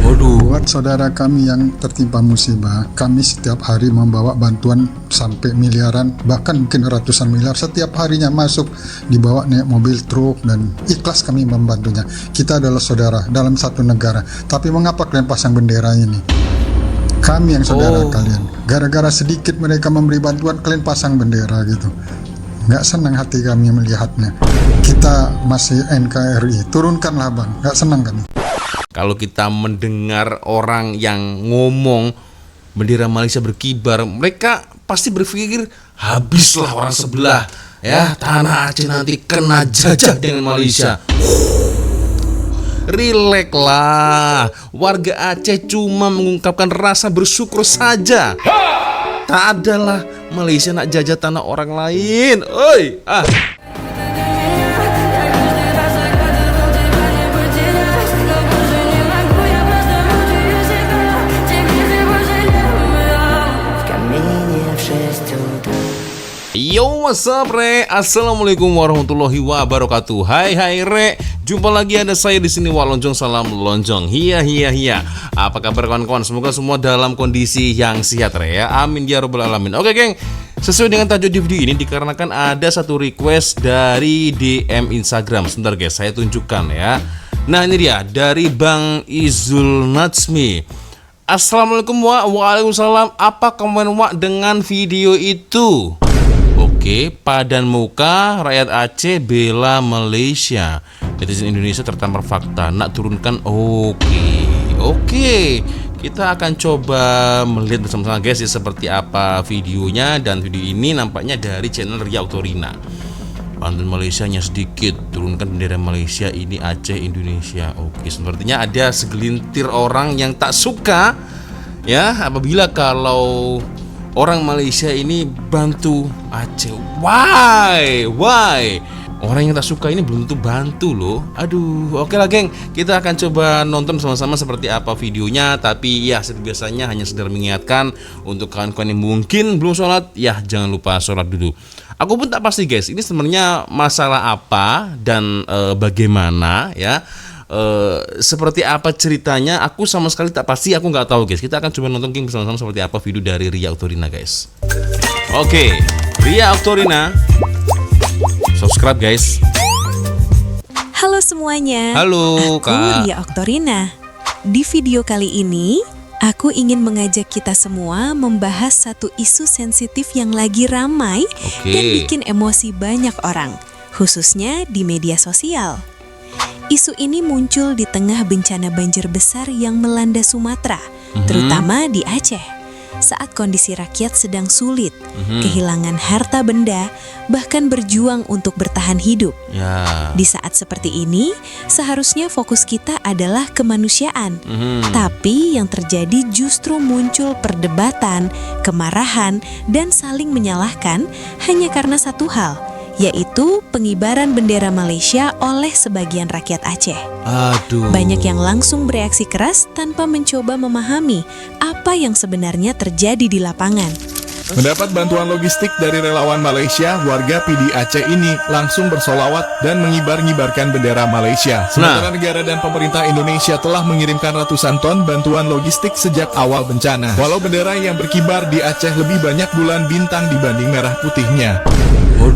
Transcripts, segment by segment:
Waduh. Buat saudara kami yang tertimpa musibah, kami setiap hari membawa bantuan sampai miliaran, bahkan mungkin ratusan miliar setiap harinya masuk, dibawa naik mobil truk, dan ikhlas kami membantunya. Kita adalah saudara dalam satu negara. Tapi mengapa kalian pasang bendera ini? Kami yang saudara kalian. Gara-gara sedikit mereka memberi bantuan, kalian pasang bendera gitu. Nggak senang hati kami melihatnya. Kita masih NKRI, turunkanlah bang. Nggak senang kami. Kalau kita mendengar orang yang ngomong bendera Malaysia berkibar, mereka pasti berpikir habislah orang sebelah, ya tanah Aceh nanti kena jajah dengan Malaysia. Rileks lah, warga Aceh cuma mengungkapkan rasa bersyukur saja. Tak adalah Malaysia nak jajah tanah orang lain. Oi, Yo, what's up, Re? Assalamualaikum warahmatullahi wabarakatuh. Hai Re, jumpa lagi ada saya di sini, Wak Lonjong. Salam lonjong. Hiya. Apa kabar kawan-kawan? Semoga semua dalam kondisi yang sehat, Re, ya. Amin ya rabbal alamin. Oke, geng. Sesuai dengan tajuk di video ini dikarenakan ada satu request dari DM Instagram. Sebentar, guys, saya tunjukkan ya. Nah, ini dia dari Bang Izul Natsmi. Assalamualaikum, Wak. Waalaikumsalam. Apa komen Wak dengan video itu? Oke, padan muka rakyat Aceh bela Malaysia, netizen Indonesia tertampar fakta nak turunkan. Oke, kita akan coba melihat bersama-sama, guys, ya, seperti apa videonya. Dan video ini nampaknya dari channel Ria Oktorina. Bantuan Malaysia nya sedikit, turunkan bendera Malaysia, ini Aceh Indonesia. Oke, sepertinya ada segelintir orang yang tak suka, ya, apabila kalau orang Malaysia ini bantu Aceh. Why? Orang yang tak suka ini belum tentu bantu loh. Aduh, oke lah, geng. Kita akan coba nonton sama-sama seperti apa videonya. Tapi ya, seperti biasanya hanya sekedar mengingatkan untuk kawan-kawan yang mungkin belum sholat, ya jangan lupa sholat dulu. Aku pun tak pasti, guys, ini sebenarnya masalah apa dan bagaimana, ya. Seperti apa ceritanya, aku sama sekali tak pasti, aku nggak tahu, guys. Kita akan coba nonton bersama-sama seperti apa video dari Ria Oktorina, guys. Oke, Ria Oktorina, subscribe, guys. Halo semuanya. Halo, aku Kak. Ria Oktorina. Di video kali ini aku ingin mengajak kita semua membahas satu isu sensitif yang lagi ramai dan bikin emosi banyak orang, khususnya di media sosial. Isu ini muncul di tengah bencana banjir besar yang melanda Sumatera, terutama di Aceh. Saat kondisi rakyat sedang sulit, kehilangan harta benda, bahkan berjuang untuk bertahan hidup. Di saat seperti ini, seharusnya fokus kita adalah kemanusiaan. Tapi yang terjadi justru muncul perdebatan, kemarahan, dan saling menyalahkan hanya karena satu hal, yaitu pengibaran bendera Malaysia oleh sebagian rakyat Aceh. Banyak yang langsung bereaksi keras tanpa mencoba memahami apa yang sebenarnya terjadi di lapangan. Mendapat bantuan logistik dari relawan Malaysia, warga PD Aceh ini langsung bersolawat dan mengibar-ngibarkan bendera Malaysia. Sementara negara dan pemerintah Indonesia telah mengirimkan ratusan ton bantuan logistik sejak awal bencana. Walau bendera yang berkibar di Aceh lebih banyak bulan bintang dibanding merah putihnya.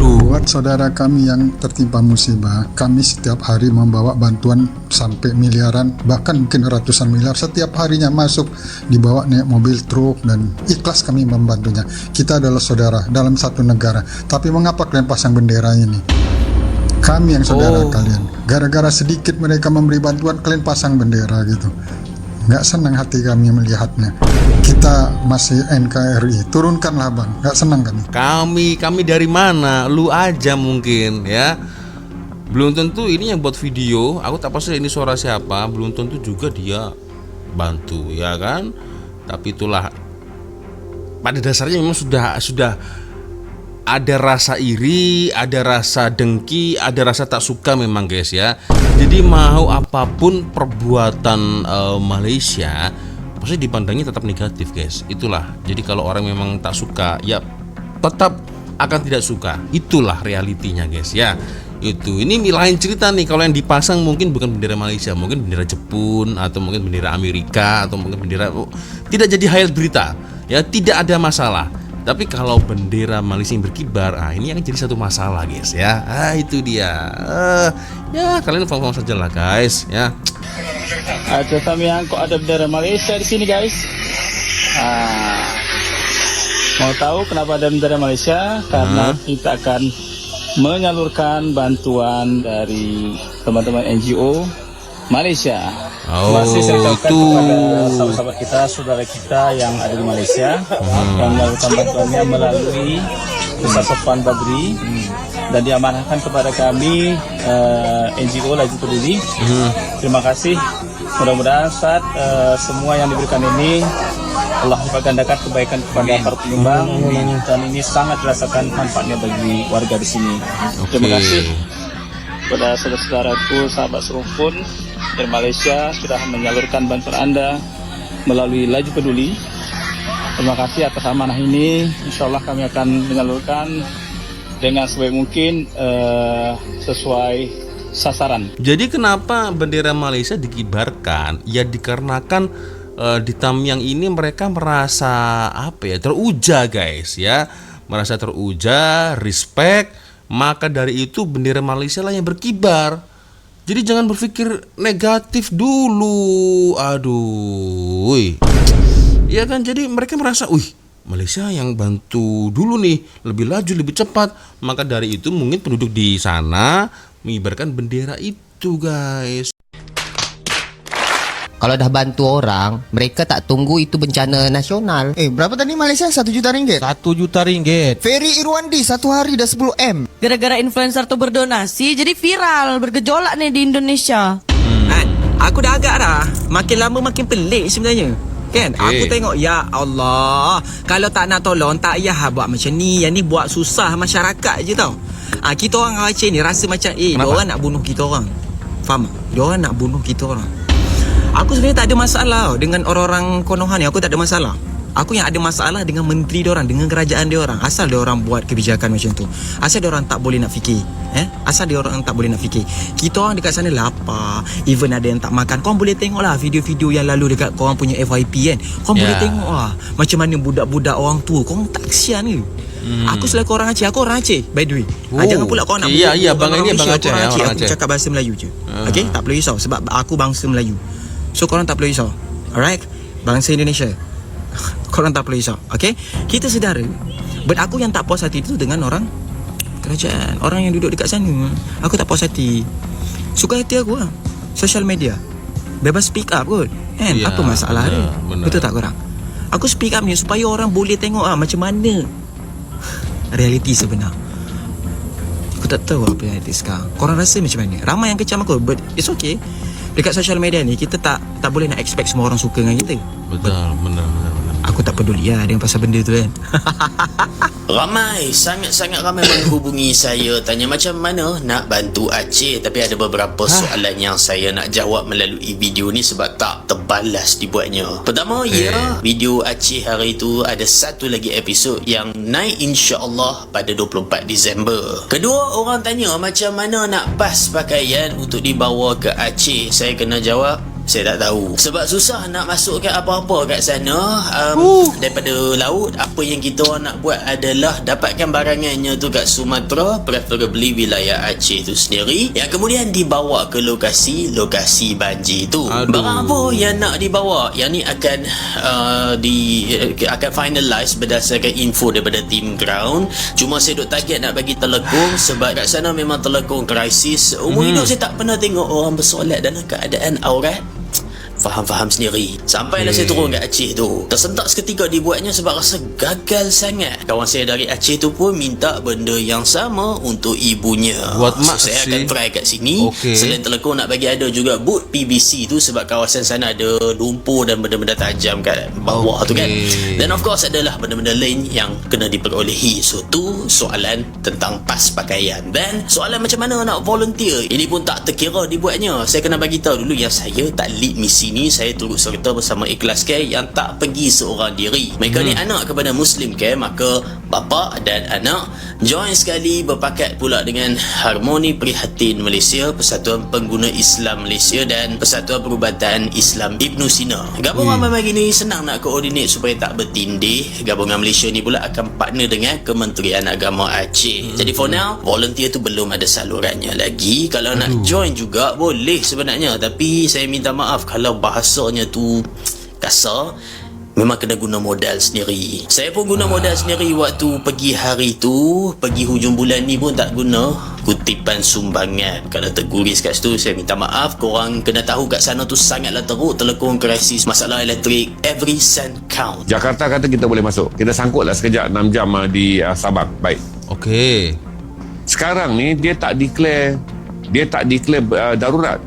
Buat saudara kami yang tertimpa musibah, kami setiap hari membawa bantuan sampai miliaran, bahkan mungkin ratusan miliar setiap harinya masuk, dibawa naik mobil truk, dan ikhlas kami membantunya. Kita adalah saudara dalam satu negara. Tapi mengapa kalian pasang bendera ini? Kami yang saudara kalian. Gara-gara sedikit mereka memberi bantuan, kalian pasang bendera gitu. Nggak senang hati kami melihatnya. Kita masih NKRI, turunkanlah bang. Nggak senang kami. Kami dari mana? Lu aja mungkin, ya. Belum tentu ini yang buat video. Aku tak pasti ini suara siapa. Belum tentu juga dia bantu, ya kan? Tapi itulah, pada dasarnya memang sudah ada rasa iri, ada rasa dengki, ada rasa tak suka memang, guys, ya. Jadi mau apapun perbuatan Malaysia pasti dipandangnya tetap negatif, guys. Itulah. Jadi kalau orang memang tak suka, ya tetap akan tidak suka. Itulah realitinya guys ya. Ini lain cerita nih kalau yang dipasang mungkin bukan bendera Malaysia, mungkin bendera Jepun atau mungkin bendera Amerika atau mungkin bendera tidak jadi highlight berita ya, tidak ada masalah. Tapi kalau bendera Malaysia yang berkibar, ini akan jadi satu masalah guys ya. Itu dia. Ya kalian paham saja lah guys ya. Ada kami yang kok ada bendera Malaysia di sini guys. Mau tahu kenapa ada bendera Malaysia? Karena kita akan menyalurkan bantuan dari teman-teman NGO Malaysia. Masih saya ucapkan kepada sahabat-sahabat kita, saudara kita yang ada di Malaysia yang melakukan bantuannya melalui Pusat Sopan Badri dan diamanahkan kepada kami NGO Laju Peduli. Terima kasih. Mudah-mudahan saat semua yang diberikan ini Allah gandakan kebaikan kepada para penyumbang dan ini sangat dirasakan manfaatnya bagi warga di sini. Terima kasih kepada saudara-saudaraku, sahabat serumpun dari Malaysia sudah menyalurkan bantuan Anda melalui Laju Peduli. Terima kasih atas amanah ini. Insya Allah kami akan menyalurkan dengan sebaik mungkin sesuai sasaran. Jadi kenapa bendera Malaysia dikibarkan? Ya dikarenakan di Tamyang ini mereka merasa teruja guys ya, merasa teruja, respect, maka dari itu bendera Malaysia lah yang berkibar. Jadi jangan berpikir negatif dulu. Ya kan, jadi mereka merasa Malaysia yang bantu dulu nih, lebih laju, lebih cepat. Maka dari itu mungkin penduduk di sana mengibarkan bendera itu guys. Kalau dah bantu orang, mereka tak tunggu itu bencana nasional. Berapa tadi Malaysia? 1 juta ringgit? 1 juta ringgit. Ferry Irwandi 1 hari dah 10 M. Gara-gara influencer tu berdonasi, jadi viral, bergejolak nih di Indonesia. Aku dah agak dah. Makin lama makin pelik sebenarnya. Kan? Aku tengok, ya Allah, kalau tak nak tolong, tak payah buat macam ni. Yang ni buat susah masyarakat je tau. Kita orang Aceh ni rasa macam, diorang nak bunuh kita orang. Faham? Diorang nak bunuh kita orang. Aku sebenarnya tak ada masalah dengan orang-orang Konoha ni. Aku tak ada masalah. Aku yang ada masalah dengan menteri diorang, dengan kerajaan diorang. Asal diorang buat kebijakan macam tu, asal diorang tak boleh nak fikir, asal diorang tak boleh nak fikir. Kita orang dekat sana lapar, even ada yang tak makan. Korang boleh tengok lah video-video yang lalu dekat korang punya FYP kan. Korang boleh tengok lah macam mana budak-budak orang tua. Korang tak kesian ke? Aku selaku orang Aceh, aku orang Aceh by the way. Jangan pula korang nak Bang ini Bang Aceh ya, orang Aceh. Aku cakap bahasa Melayu je. Okay, tak perlu risau sebab aku bangsa Melayu. So korang tak perlu risau. Alright, bangsa Indonesia, korang tak perlu risau. Okay, kita sedara. But aku yang tak puas hati itu dengan orang kerajaan, orang yang duduk dekat sana. Aku tak puas hati. Suka hati aku lah social media, bebas speak up kot kan. Apa masalah dia? Betul tak korang? Aku speak up ni supaya orang boleh tengok macam mana realiti sebenar. Aku tak tahu apa realiti sekarang. Korang rasa macam mana? Ramai yang kecam aku, but it's okay. Dekat social media ni kita tak boleh nak expect semua orang suka dengan kita. Betul, benar. Aku tak peduli dengan pasal benda tu kan. Ramai, sangat-sangat ramai menghubungi saya, tanya macam mana nak bantu Aceh. Tapi ada beberapa soalan yang saya nak jawab melalui video ni sebab tak terbalas dibuatnya. Pertama, video Aceh hari tu ada satu lagi episod yang naik insya-Allah pada 24 Disember. Kedua, orang tanya macam mana nak pas pakaian untuk dibawa ke Aceh. Saya kena jawab, saya tak tahu. Sebab susah nak masukkan apa-apa kat sana daripada laut. Apa yang kita orang nak buat adalah dapatkan barangannya tu kat Sumatera, preferably wilayah Aceh tu sendiri, yang kemudian dibawa ke lokasi banjir tu. Barang apa yang nak dibawa, yang ni akan akan finalize berdasarkan info daripada tim ground. Cuma saya duk target nak bagi telekung sebab kat sana memang telekung krisis. Umur hidup saya tak pernah tengok orang bersolat dalam keadaan aurat. Faham sendiri. Sampailah saya turun kat Aceh tu, tersentak seketika dibuatnya sebab rasa gagal sangat. Kawan saya dari Aceh tu pun minta benda yang sama untuk ibunya. Buat mak saya akan try kat sini. Selain telekung nak bagi ada juga boot PVC tu sebab kawasan sana ada lumpur dan benda-benda tajam kat bawah tu kan. Dan of course adalah benda-benda lain yang kena diperolehi. So tu soalan tentang pas pakaian. Dan soalan macam mana nak volunteer, ini pun tak terkira dibuatnya. Saya kena bagi tahu dulu yang saya tak lead misi sini saya turut serta bersama Ikhlas Care yang tak pergi seorang diri. Mereka ni anak kepada Muslim Care, maka bapa dan anak join sekali berpakat pula dengan Harmoni Prihatin Malaysia, Persatuan Pengguna Islam Malaysia dan Persatuan Perubatan Islam Ibn Sina. Gabungan mari ni senang nak koordinate supaya tak bertindih. Gabungan Malaysia ni pula akan partner dengan Kementerian Agama Aceh. Jadi for now, volunteer tu belum ada salurannya lagi. Kalau nak join juga boleh sebenarnya, tapi saya minta maaf kalau bahasanya tu kasar. Memang kena guna modal sendiri. Saya pun guna modal sendiri waktu pergi hari tu. Pergi hujung bulan ni pun tak guna kutipan sumbangan. Kalau terguris kat situ, saya minta maaf. Korang kena tahu kat sana tu sangatlah teruk, telekung krisis masalah elektrik. Every cent count. Jakarta kata kita boleh masuk. Kita sangkutlah sekejap 6 jam di Sabang. Baik. Okey. Sekarang ni dia tak declare darurat.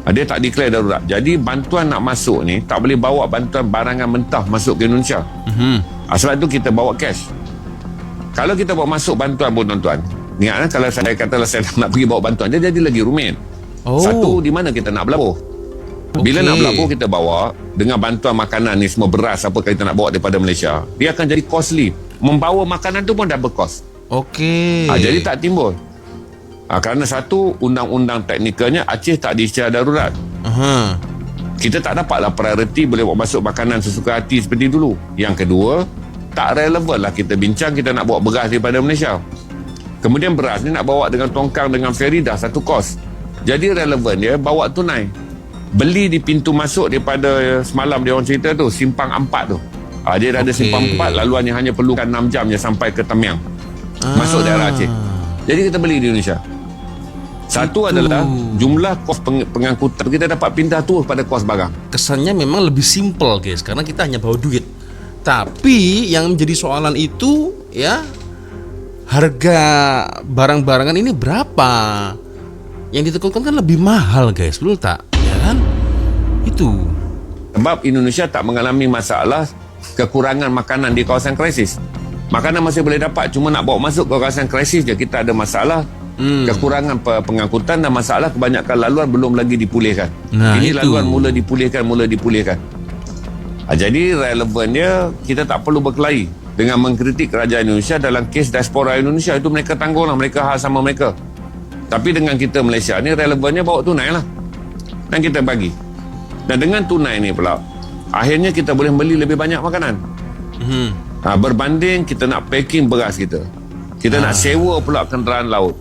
Dia tak declare darurat. Jadi bantuan nak masuk ni tak boleh bawa bantuan barangan mentah masuk ke Indonesia. Sebab tu kita bawa cash. Kalau kita bawa masuk bantuan pun tuan-tuan, ingat kalau saya katalah saya nak pergi bawa bantuan, dia jadi lagi rumit. Satu, di mana kita nak berlabuh. Bila nak berlabuh kita bawa dengan bantuan makanan ni semua, beras apa kita nak bawa daripada Malaysia, dia akan jadi costly. Membawa makanan tu pun double cost. Jadi tak timbul. Kerana satu, undang-undang teknikalnya Aceh tak diisytiharkan darurat. Kita tak dapatlah prioriti boleh bawa masuk makanan sesuka hati seperti dulu. Yang kedua, tak relevan lah kita bincang kita nak bawa beras daripada Malaysia. Kemudian beras ni nak bawa dengan tongkang, dengan feri dah satu kos. Jadi relevan dia bawa tunai. Beli di pintu masuk daripada semalam dia orang cerita tu, Simpang 4 tu. Dia dah ada Simpang 4, laluannya hanya perlukan 6 jam je sampai ke Tamiang. Masuk daerah Aceh. Jadi kita beli di Indonesia. Satu adalah jumlah kos pengangkutan, kita dapat pindah terus pada kos barang. Kesannya memang lebih simple guys, karena kita hanya bawa duit. Tapi yang menjadi soalan itu ya, harga barang-barangan ini berapa? Yang ditekankan kan lebih mahal guys, betul tak? Ya kan? Itu sebab Indonesia tak mengalami masalah kekurangan makanan di kawasan krisis. Makanan masih boleh dapat, cuma nak bawa masuk ke kawasan krisis je kita ada masalah. Kekurangan pengangkutan dan masalah kebanyakan laluan belum lagi dipulihkan. Ini itu. Laluan mula dipulihkan. Jadi relevannya kita tak perlu berkelahi dengan mengkritik kerajaan Indonesia dalam kes diaspora Indonesia. Itu mereka tangguhlah, mereka hal sama mereka. Tapi dengan kita Malaysia ni relevannya bawa tunai lah, dan kita bagi. Dan dengan tunai ni pula akhirnya kita boleh beli lebih banyak makanan. Berbanding kita nak packing beras kita nak sewa pula kenderaan laut.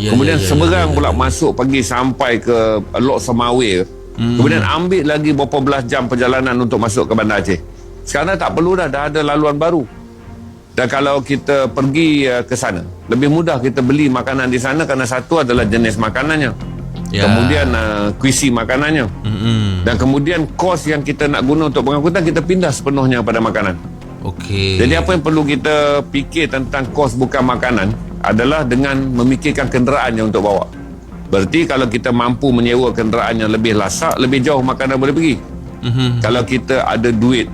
Kemudian seberang pula masuk pagi sampai ke Lok Semawe. Kemudian ambil lagi berapa belas jam perjalanan untuk masuk ke Bandar Aceh. Sekarang tak perlu dah ada laluan baru. Dan kalau kita pergi ke sana, lebih mudah kita beli makanan di sana kerana satu adalah jenis makanannya. Kemudian kuisi makanannya. Dan kemudian kos yang kita nak guna untuk pengangkutan kita pindah sepenuhnya pada makanan. Jadi apa yang perlu kita fikir tentang kos bukan makanan adalah dengan memikirkan kenderaannya untuk bawa. Berarti kalau kita mampu menyewa kenderaan yang lebih lasak, lebih jauh makanan boleh pergi. Kalau kita ada duit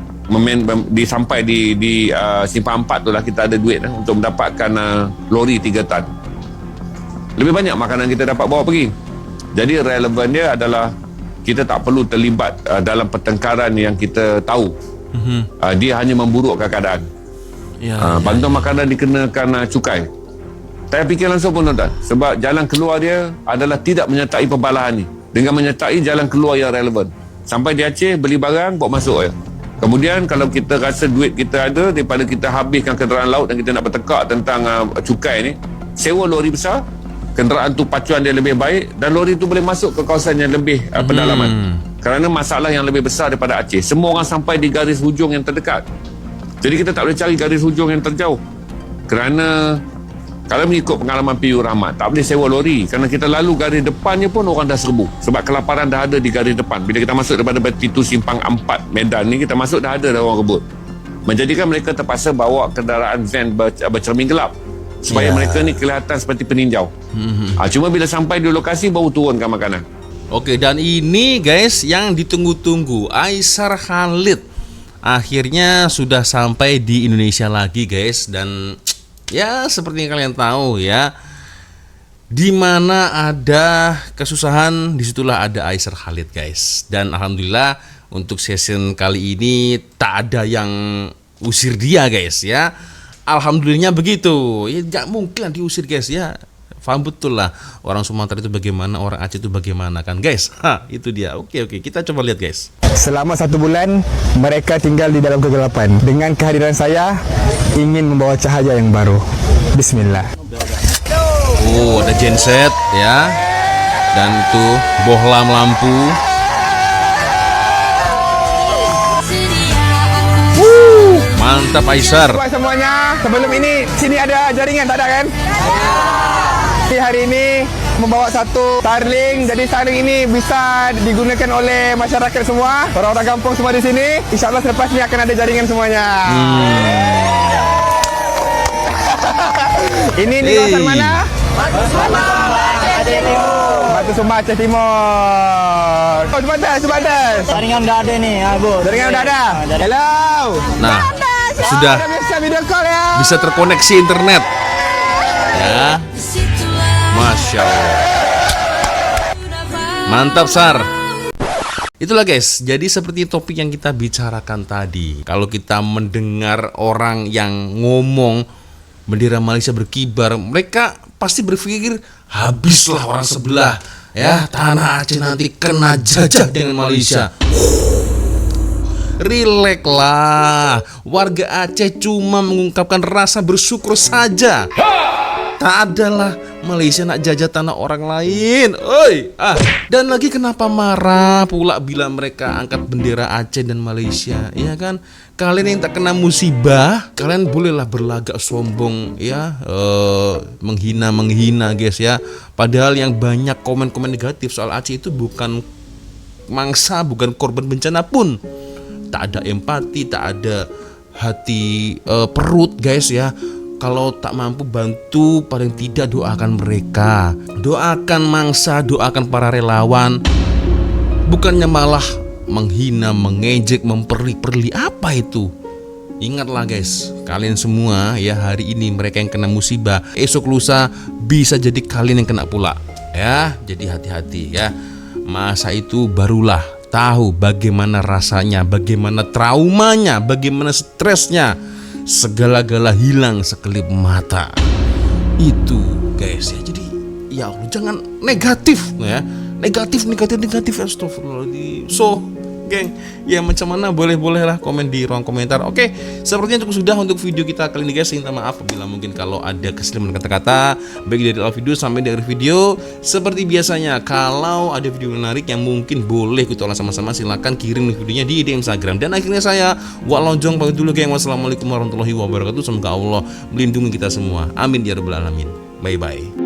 sampai di Simpang 4 tu lah, kita ada duit untuk mendapatkan lori 3 tan, lebih banyak makanan kita dapat bawa pergi. Jadi relevan dia adalah kita tak perlu terlibat dalam pertengkaran yang kita tahu dia hanya memburukkan keadaan. Bantuan makanan dikenakan cukai. Saya fikir langsung pun tuan-tuan, sebab jalan keluar dia adalah tidak menyertai pembalahan ni, dengan menyertai jalan keluar yang relevan. Sampai di Aceh beli barang bawa masuk je. Kemudian kalau kita rasa duit kita ada, daripada kita habiskan kenderaan laut dan kita nak bertekak tentang cukai ni, sewa lori besar, kenderaan tu pacuan dia lebih baik, dan lori tu boleh masuk ke kawasan yang lebih pedalaman. Kerana masalah yang lebih besar daripada Aceh, semua orang sampai di garis hujung yang terdekat. Jadi kita tak boleh cari garis hujung yang terjauh. Kerana kalau mengikut pengalaman PU Rahmat, tak boleh sewa lori, kerana kita lalu garis depannya pun orang dah serbu, sebab kelaparan dah ada di garis depan. Bila kita masuk daripada pintu Simpang 4 Medan ni, kita masuk dah ada orang rebut. Menjadikan mereka terpaksa bawa kenderaan van bercermin gelap supaya mereka ni kelihatan seperti peninjau. Cuma bila sampai di lokasi baru turunkan makanan. Dan ini guys yang ditunggu-tunggu, Aisar Khalid akhirnya sudah sampai di Indonesia lagi guys. Dan ya seperti yang kalian tahu ya, Di mana ada kesusahan, disitulah ada Aisyah Khalid guys. Dan alhamdulillah untuk season kali ini tak ada yang usir dia guys ya. Alhamdulillahnya begitu. Ya gak mungkin lah diusir guys ya. Paham betul lah orang Sumatera itu bagaimana, orang Aceh itu bagaimana kan guys. Itu dia. Oke, kita coba lihat guys. Selama 1 bulan mereka tinggal di dalam kegelapan. Dengan kehadiran saya ingin membawa cahaya yang baru. Bismillah. Oh, ada genset ya. Dan itu bohlam lampu. Mantap Aisyah. Semuanya, sebelum ini sini ada jaringan, tak ada kan? Hari ini membawa satu Starlink. Jadi Starlink ini bisa digunakan oleh masyarakat semua, orang-orang kampung semua di sini. InsyaAllah selepas ini akan ada jaringan semuanya. Ini di kawasan mana? Batu Sumba, Aceh Timur. Oh, sebatas. Jaringan udah ada nih, Bu. Jaringan udah ada. Hello. Nah, sudah bisa terkoneksi internet. Ya. Masya Allah. Mantap Sar. Itulah guys, jadi seperti topik yang kita bicarakan tadi. Kalau kita mendengar orang yang ngomong bendera Malaysia berkibar, mereka pasti berpikir habislah orang sebelah ya, tanah Aceh nanti kena jajah dengan Malaysia. Rileks lah, warga Aceh cuma mengungkapkan rasa bersyukur saja. Tak adalah Malaysia nak jajah tanah orang lain. Oi, dan lagi kenapa marah pula bila mereka angkat bendera Aceh dan Malaysia? Ya kan? Kalian yang tak kena musibah, kalian bolehlah berlagak sombong ya, menghina guys ya. Padahal yang banyak komen-komen negatif soal Aceh itu bukan mangsa, bukan korban bencana pun. Tak ada empati, tak ada hati perut guys ya. Kalau tak mampu bantu, paling tidak doakan mereka. Doakan mangsa, doakan para relawan. Bukannya malah menghina, mengejek, memperli-perli. Apa itu? Ingatlah guys, kalian semua ya, hari ini mereka yang kena musibah, esok lusa bisa jadi kalian yang kena pula. Ya, jadi hati-hati ya. Masa itu barulah tahu bagaimana rasanya, bagaimana traumanya, bagaimana stresnya. Segala-gala hilang sekelip mata. Itu guys ya. Jadi ya Allah, jangan negatif ya. Negatif astagfirullahaladzim. So geng, ya macam mana boleh-bolehlah komen di ruang komentar. Oke, sepertinya cukup sudah untuk video kita kali ini guys. Minta maaf apabila mungkin kalau ada kesalahan kata-kata baik dari awal video sampai dari video. Seperti biasanya, kalau ada video menarik yang mungkin boleh kita ulas sama-sama, silahkan kirim videonya di DM Instagram. Dan akhirnya saya Wak Lonjong pamit dulu geng. Wassalamualaikum warahmatullahi wabarakatuh. Semoga Allah melindungi kita semua. Amin ya rabbal alamin. Bye bye.